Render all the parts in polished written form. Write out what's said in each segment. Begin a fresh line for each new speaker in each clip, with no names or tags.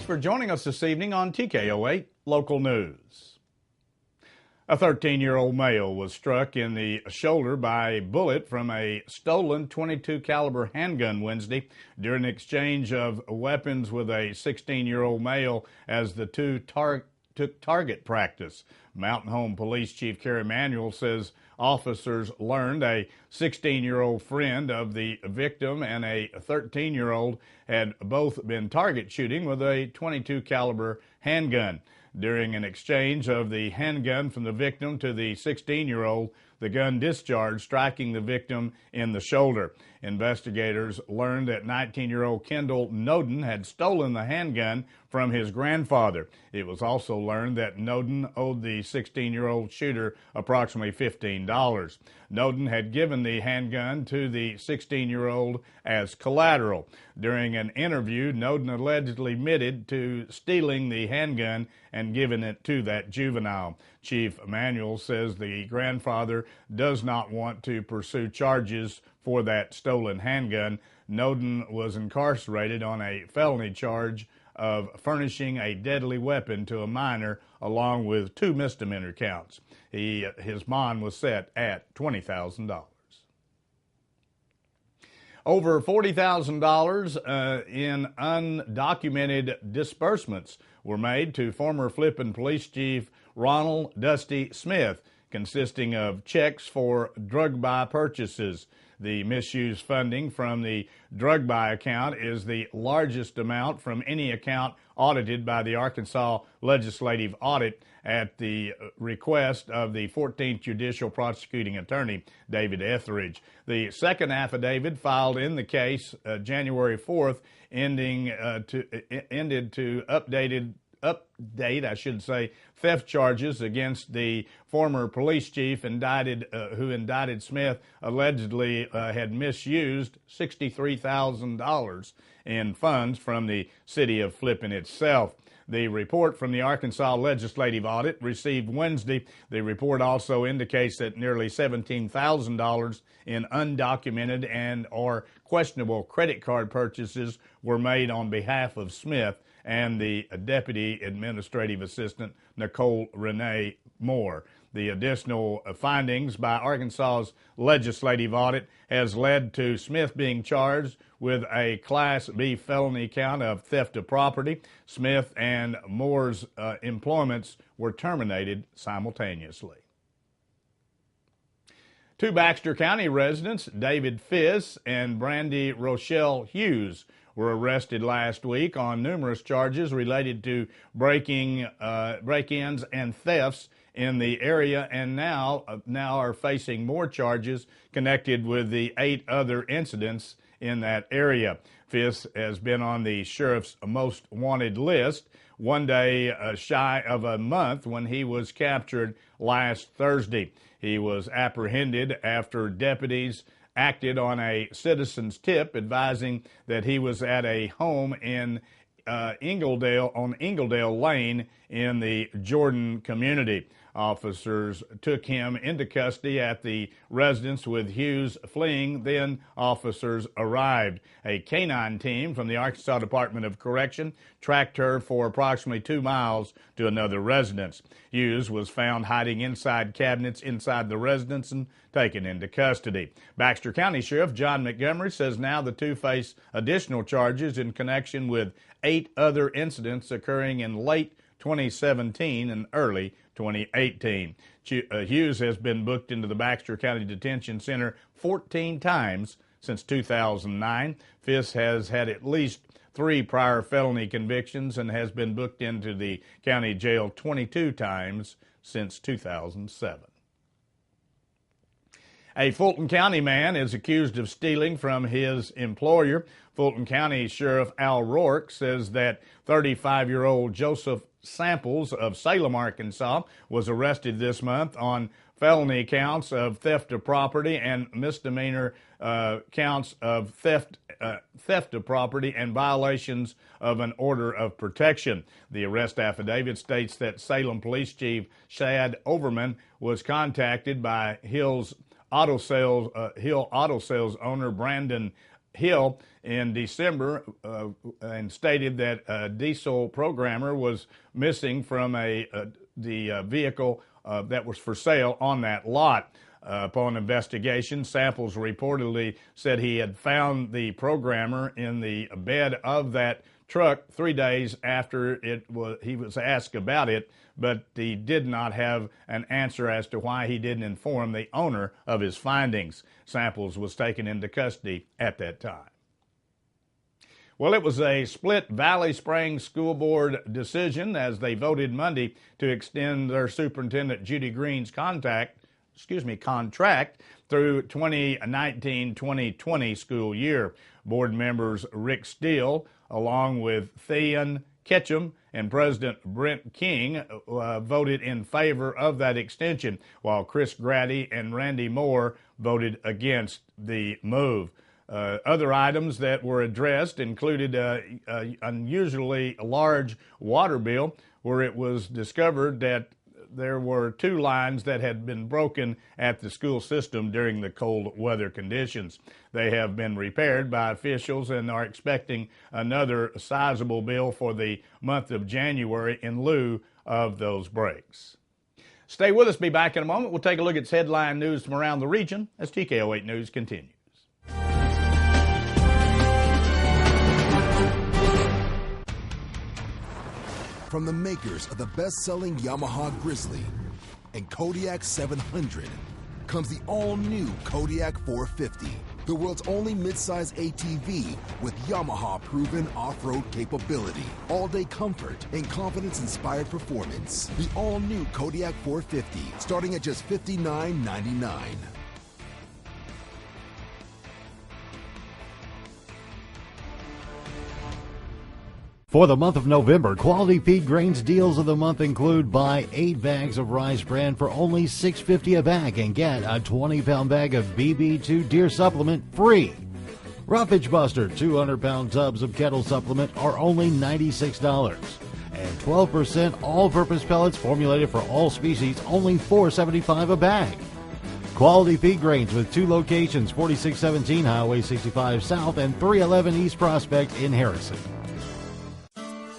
for joining us this evening on TKO 8 Local News. A 13-year-old male was struck in the shoulder by a bullet from a stolen .22 caliber handgun Wednesday during an exchange of weapons with a 16-year-old male as the two took target practice. Mountain Home Police Chief Kerry Manuel says officers learned a 16-year-old friend of the victim and a 13-year-old had both been target shooting with a .22 caliber handgun. During an exchange of the handgun from the victim to the 16-year-old, the gun discharged, striking the victim in the shoulder. Investigators learned that 19-year-old Kendall Noden had stolen the handgun from his grandfather. It was also learned that Noden owed the 16-year-old shooter approximately $15. Noden had given the handgun to the 16-year-old as collateral. During an interview, Noden allegedly admitted to stealing the handgun and giving it to that juvenile. Chief Manuel says the grandfather does not want to pursue charges for that stolen handgun. Noden was incarcerated on a felony charge of furnishing a deadly weapon to a minor, along with 2 misdemeanor counts. His bond was set at $20,000. Over $40,000 in undocumented disbursements were made to former Flippin Police Chief Ronald Dusty Smith, consisting of checks for drug buy purchases. The misused funding from the drug buy account is the largest amount from any account audited by the Arkansas Legislative Audit at the request of the 14th Judicial Prosecuting Attorney, David Etheridge. The second affidavit filed in the case January 4th ended to update theft charges against the former police chief who indicted Smith, allegedly had misused $63,000 in funds from the city of Flippin itself. The report from the Arkansas Legislative Audit received Wednesday. The report also indicates that nearly $17,000 in undocumented and or questionable credit card purchases were made on behalf of Smith and the Deputy Administrative Assistant Nicole Renee Moore. The additional findings by Arkansas's legislative audit has led to Smith being charged with a Class B felony count of theft of property. Smith and Moore's employments were terminated simultaneously. 2 Baxter County residents, David Fiss and Brandy Rochelle Hughes, were arrested last week on numerous charges related to break-ins and thefts in the area, and now are facing more charges connected with the 8 other incidents in that area. Fiss has been on the sheriff's most wanted list, one day shy of a month when he was captured last Thursday. He was apprehended after deputies acted on a citizen's tip advising that he was at a home in Ingledale Lane in the Jordan community. Officers took him into custody at the residence with Hughes fleeing. Then officers arrived. A canine team from the Arkansas Department of Correction tracked her for approximately 2 miles to another residence. Hughes was found hiding inside cabinets inside the residence and taken into custody. Baxter County Sheriff John Montgomery says now the 2 face additional charges in connection with 8 other incidents occurring in late 2017 and early 2018. Hughes has been booked into the Baxter County Detention Center 14 times since 2009. Fiss has had at least 3 prior felony convictions and has been booked into the county jail 22 times since 2007. A Fulton County man is accused of stealing from his employer. Fulton County Sheriff Al Rourke says that 35-year-old Joseph Samples of Salem, Arkansas, was arrested this month on felony counts of theft of property and misdemeanor counts of theft of property and violations of an order of protection. The arrest affidavit states that Salem Police Chief Shad Overman was contacted by Hill Auto Sales owner Brandon Hill in December and stated that a diesel programmer was missing from the vehicle that was for sale on that lot. Upon investigation, Samples reportedly said he had found the programmer in the bed of that truck 3 days after he was asked about it, but he did not have an answer as to why he didn't inform the owner of his findings. Samples was taken into custody at that time. Well, it was a split Valley Springs School Board decision as they voted Monday to extend their Superintendent Judy Green's contract through 2019-2020 school year. Board members Rick Steele, along with Thean Ketchum and President Brent King, voted in favor of that extension, while Chris Grady and Randy Moore voted against the move. Other items that were addressed included an unusually large water bill, where it was discovered that there were 2 lines that had been broken at the school system during the cold weather conditions. They have been repaired by officials and are expecting another sizable bill for the month of January in lieu of those breaks. Stay with us. Be back in a moment. We'll take a look at headline news from around the region as TKO 8 News continues.
From the makers of the best-selling Yamaha Grizzly and Kodiak 700 comes the all-new Kodiak 450, the world's only midsize ATV with Yamaha-proven off-road capability, all-day comfort, and confidence-inspired performance. The all-new Kodiak 450, starting at just $59.99.
For the month of November, Quality Feed Grains deals of the month include buy 8 bags of rice bran for only $6.50 a bag and get a 20-pound bag of BB2 deer supplement free. Roughage Buster 200-pound tubs of kettle supplement are only $96. And 12% all-purpose pellets formulated for all species, only $4.75 a bag. Quality Feed Grains with 2 locations, 4617 Highway 65 South and 311 East Prospect in Harrison.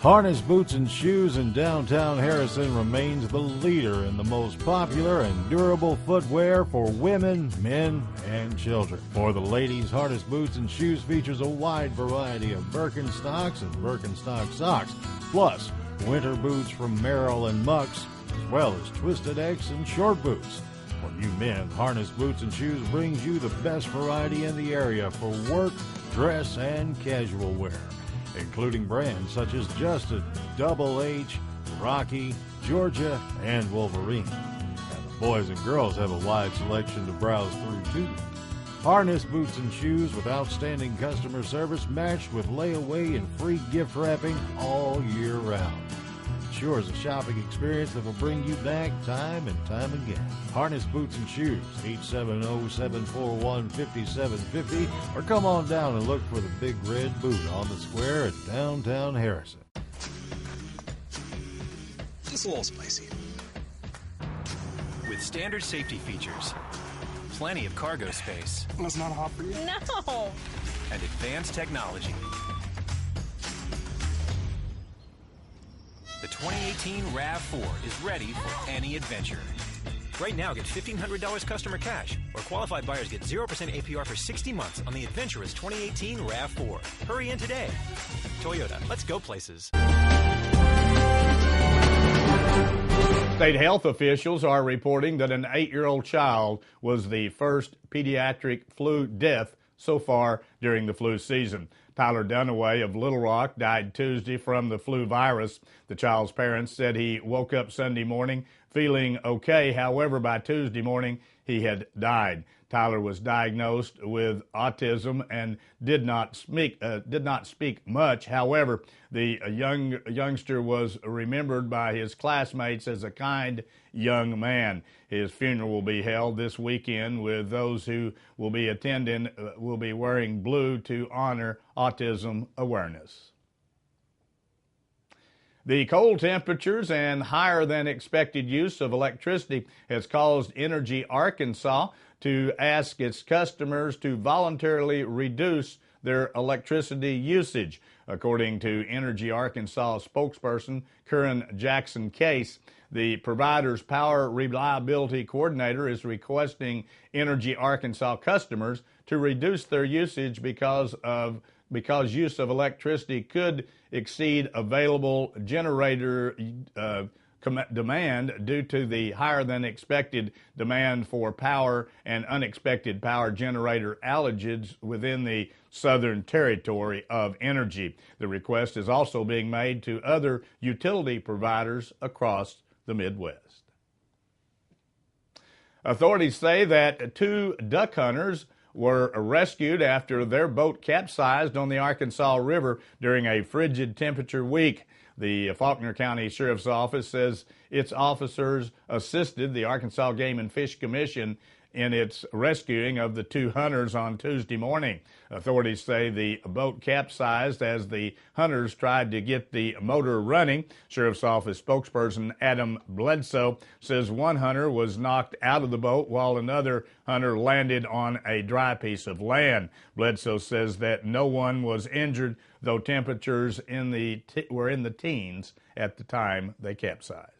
Harness Boots and Shoes in downtown Harrison remains the leader in the most popular and durable footwear for women, men, and children. For the ladies, Harness Boots and Shoes features a wide variety of Birkenstocks and Birkenstock socks, plus winter boots from Merrill and Mucks, as well as Twisted X and short boots. For you men, Harness Boots and Shoes brings you the best variety in the area for work, dress, and casual wear, including brands such as Justin, Double H, Rocky, Georgia, and Wolverine. And the boys and girls have a wide selection to browse through too. Harness Boots and Shoes with outstanding customer service matched with layaway and free gift wrapping all year round. Ensures a shopping experience that will bring you back time and time again. Harness Boots and Shoes, 870-741-5750, or come on down and look for the Big Red Boot on the square at downtown Harrison.
Just a little spicy. With standard safety features, plenty of cargo space.
That's not hot for you?
No.
And advanced technology. The 2018 RAV4 is ready for any adventure. Right now, get $1,500 customer cash, or qualified buyers get 0% APR for 60 months on the adventurous 2018 RAV4. Hurry in today. Toyota, let's go places.
State health officials are reporting that an 8-year-old child was the first pediatric flu death so far during the flu season. Tyler Dunaway of Little Rock died Tuesday from the flu virus. The child's parents said he woke up Sunday morning feeling okay. However, by Tuesday morning, he had died. Tyler was diagnosed with autism and did not speak much. However, the youngster was remembered by his classmates as a kind young man. His funeral will be held this weekend, with those who will be attending will be wearing blue to honor autism awareness. The cold temperatures and higher than expected use of electricity has caused Energy Arkansas to ask its customers to voluntarily reduce their electricity usage. According to Energy Arkansas spokesperson Curran Jackson Case, the provider's power reliability coordinator is requesting Energy Arkansas customers to reduce their usage because use of electricity could exceed available generator demand due to the higher than expected demand for power and unexpected power generator outages within the Southern Territory of Energy. The request is also being made to other utility providers across the Midwest. Authorities say that 2 duck hunters were rescued after their boat capsized on the Arkansas River during a frigid temperature week. The Faulkner County Sheriff's Office says its officers assisted the Arkansas Game and Fish Commission in its rescuing of the 2 hunters on Tuesday morning. Authorities say the boat capsized as the hunters tried to get the motor running. Sheriff's Office spokesperson Adam Bledsoe says one hunter was knocked out of the boat while another hunter landed on a dry piece of land. Bledsoe says that no one was injured, though temperatures were in the teens at the time they capsized.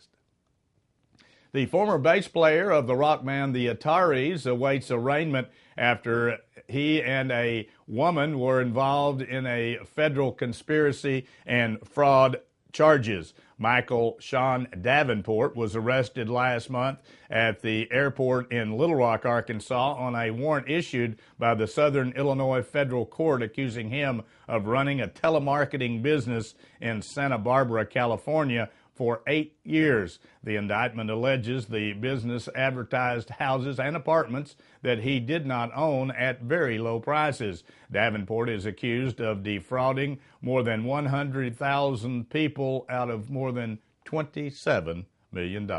The former bass player of the rock band The Ataris awaits arraignment after he and a woman were involved in a federal conspiracy and fraud charges. Michael Sean Davenport was arrested last month at the airport in Little Rock, Arkansas, on a warrant issued by the Southern Illinois Federal Court accusing him of running a telemarketing business in Santa Barbara, California, for 8 years. The indictment alleges the business advertised houses and apartments that he did not own at very low prices. Davenport is accused of defrauding more than 100,000 people out of more than $27 million.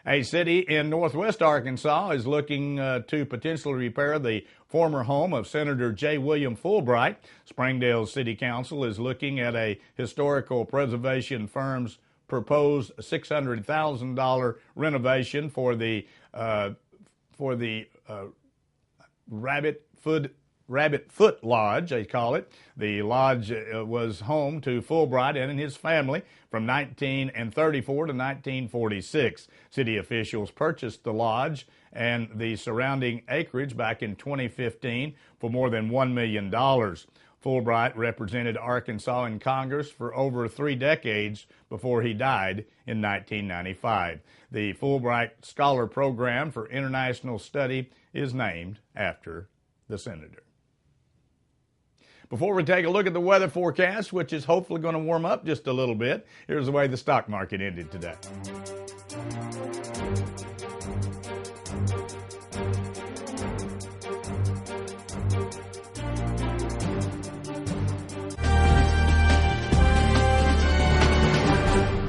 A city in northwest Arkansas is looking to potentially repair the former home of Senator J. William Fulbright. Springdale City Council is looking at a historical preservation firm's proposed $600,000 renovation for the Rabbit Foot Lodge, they call it. The lodge was home to Fulbright and his family from 1934 to 1946. City officials purchased the lodge and the surrounding acreage back in 2015 for more than $1 million. Fulbright represented Arkansas in Congress for over 3 decades before he died in 1995. The Fulbright Scholar Program for International Study is named after the senator. Before we take a look at the weather forecast, which is hopefully going to warm up just a little bit, here's the way the stock market ended today.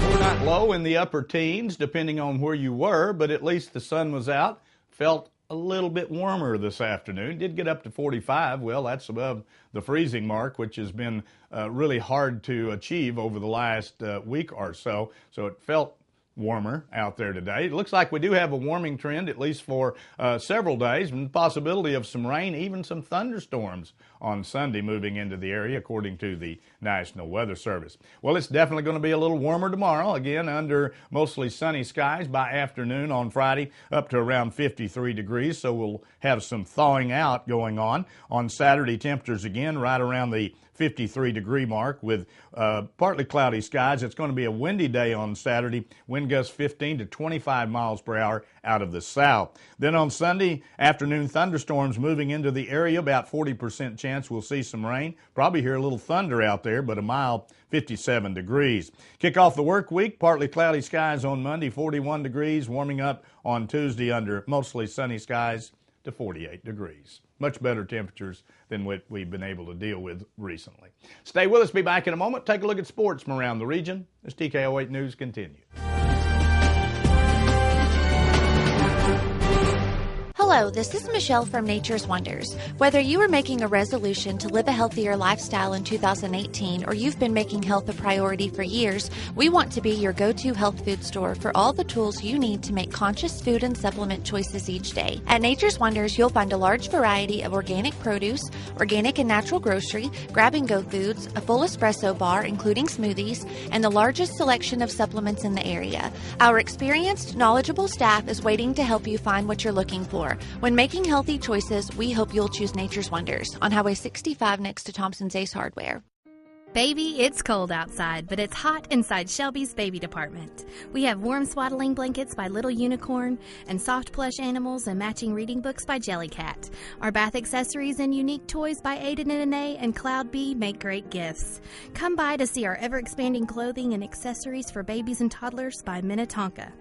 We're not low in the upper teens, depending on where you were, but at least the sun was out. Felt a little bit warmer this afternoon. Did get up to 45. Well, that's above the freezing mark, which has been really hard to achieve over the last week or so. So it felt warmer out there today. It looks like we do have a warming trend, at least for several days, and the possibility of some rain, even some thunderstorms on Sunday moving into the area, according to the National Weather Service. Well, it's definitely going to be a little warmer tomorrow, again under mostly sunny skies by afternoon on Friday, up to around 53 degrees, so we'll have some thawing out going on. On Saturday, temperatures again right around the 53-degree mark with partly cloudy skies. It's going to be a windy day on Saturday, wind gusts 15 to 25 miles per hour out of the south. Then on Sunday, afternoon thunderstorms moving into the area, about 40% chance we'll see some rain. Probably hear a little thunder out there, but a mild 57 degrees. Kick off the work week, partly cloudy skies on Monday, 41 degrees, warming up on Tuesday under mostly sunny skies to 48 degrees. Much better temperatures than what we've been able to deal with recently. Stay with us. Be back in a moment. Take a look at sports from around the region as TKO 8 News continues.
Hello, this is Michelle from Nature's Wonders. Whether you are making a resolution to live a healthier lifestyle in 2018 or you've been making health a priority for years, we want to be your go-to health food store for all the tools you need to make conscious food and supplement choices each day. At Nature's Wonders, you'll find a large variety of organic produce, organic and natural grocery, grab-and-go foods, a full espresso bar including smoothies, and the largest selection of supplements in the area. Our experienced, knowledgeable staff is waiting to help you find what you're looking for. When making healthy choices, we hope you'll choose Nature's Wonders on Highway 65 next to Thompson's Ace Hardware.
Baby, it's cold outside, but it's hot inside Shelby's baby department. We have warm swaddling blankets by Little Unicorn and soft plush animals and matching reading books by Jellycat. Our bath accessories and unique toys by Aiden and Anae and Cloud Bee make great gifts. Come by to see our ever-expanding clothing and accessories for babies and toddlers by Minnetonka.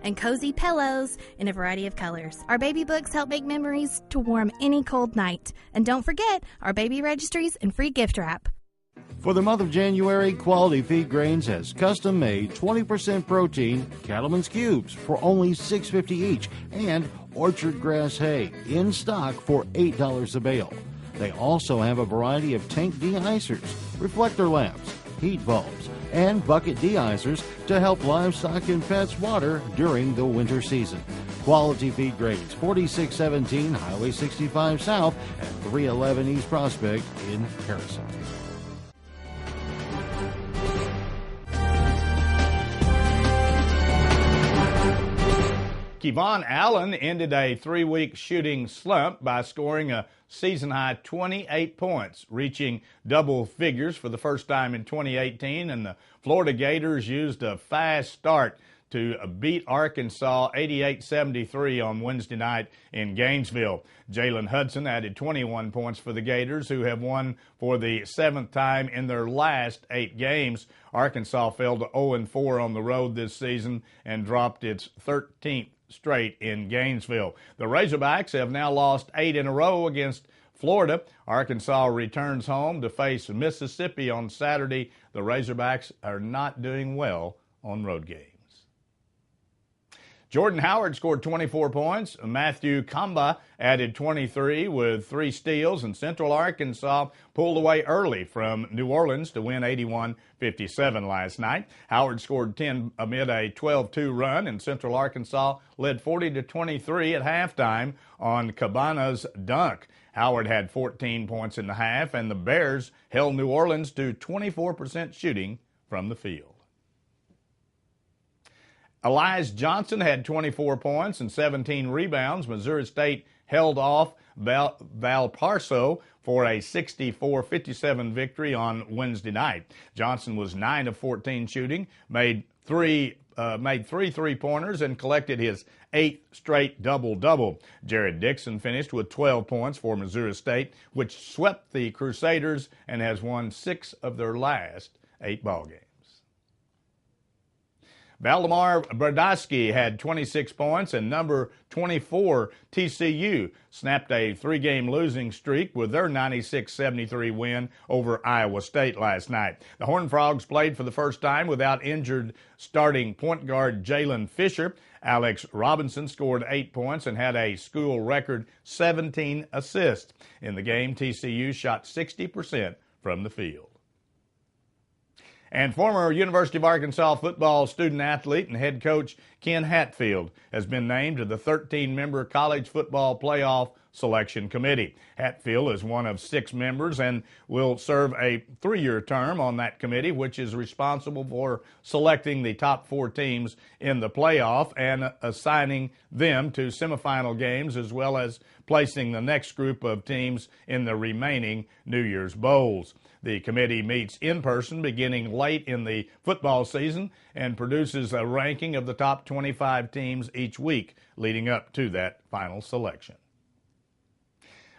And cozy pillows in a variety of colors. Our baby books help make memories to warm any cold night. And don't forget our baby registries and free gift wrap.
For the month of January, Quality Feed Grains has custom-made 20% protein Cattleman's Cubes for only $6.50 each and Orchard Grass Hay in stock for $8 a bale. They also have a variety of tank de-icers, reflector lamps, heat bulbs, and bucket de-icers to help livestock and pets water during the winter season. Quality Feed Grains, 4617 Highway 65 South and 311 East Prospect in Harrison.
Kevon Allen ended a 3-week shooting slump by scoring a season-high 28 points, reaching double figures for the first time in 2018, and the Florida Gators used a fast start to beat Arkansas 88-73 on Wednesday night in Gainesville. Jalen Hudson added 21 points for the Gators, who have won for the 7th time in their last 8 games. Arkansas fell to 0-4 on the road this season and dropped its 13th straight in Gainesville. The Razorbacks have now lost 8 in a row against Florida. Arkansas returns home to face Mississippi on Saturday. The Razorbacks are not doing well on road games. Jordan Howard scored 24 points. Matthew Kamba added 23 with 3 steals, and Central Arkansas pulled away early from New Orleans to win 81-57 last night. Howard scored 10 amid a 12-2 run, and Central Arkansas led 40-23 at halftime on Cabana's dunk. Howard had 14 points in the half, and the Bears held New Orleans to 24% shooting from the field. Elias Johnson had 24 points and 17 rebounds. Missouri State held off Valparaiso for a 64-57 victory on Wednesday night. Johnson was 9 of 14 shooting, made 3 3-pointers, and collected his 8th straight double-double. Jared Dixon finished with 12 points for Missouri State, which swept the Crusaders and has won 6 of their last 8 ball games. Valdemar Brodowski had 26 points, and number 24 TCU snapped a 3-game losing streak with their 96-73 win over Iowa State last night. The Horned Frogs played for the first time without injured starting point guard Jalen Fisher. Alex Robinson scored 8 points and had a school record 17 assists. In the game, TCU shot 60% from the field. And former University of Arkansas football student athlete and head coach Ken Hatfield has been named to the 13-member College Football Playoff Selection Committee. Hatfield is one of 6 members and will serve a 3-year term on that committee, which is responsible for selecting the top 4 teams in the playoff and assigning them to semifinal games, as well as placing the next group of teams in the remaining New Year's Bowls. The committee meets in person beginning late in the football season and produces a ranking of the top 25 teams each week leading up to that final selection.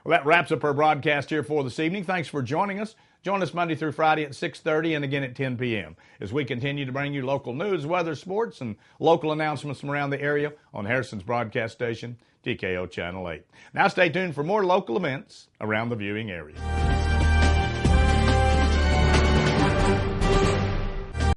Well, that wraps up our broadcast here for this evening. Thanks for joining us. Join us Monday through Friday at 6:30 and again at 10 p.m. as we continue to bring you local news, weather, sports, and local announcements from around the area on Harrison's broadcast station, TKO Channel 8. Now stay tuned for more local events around the viewing area.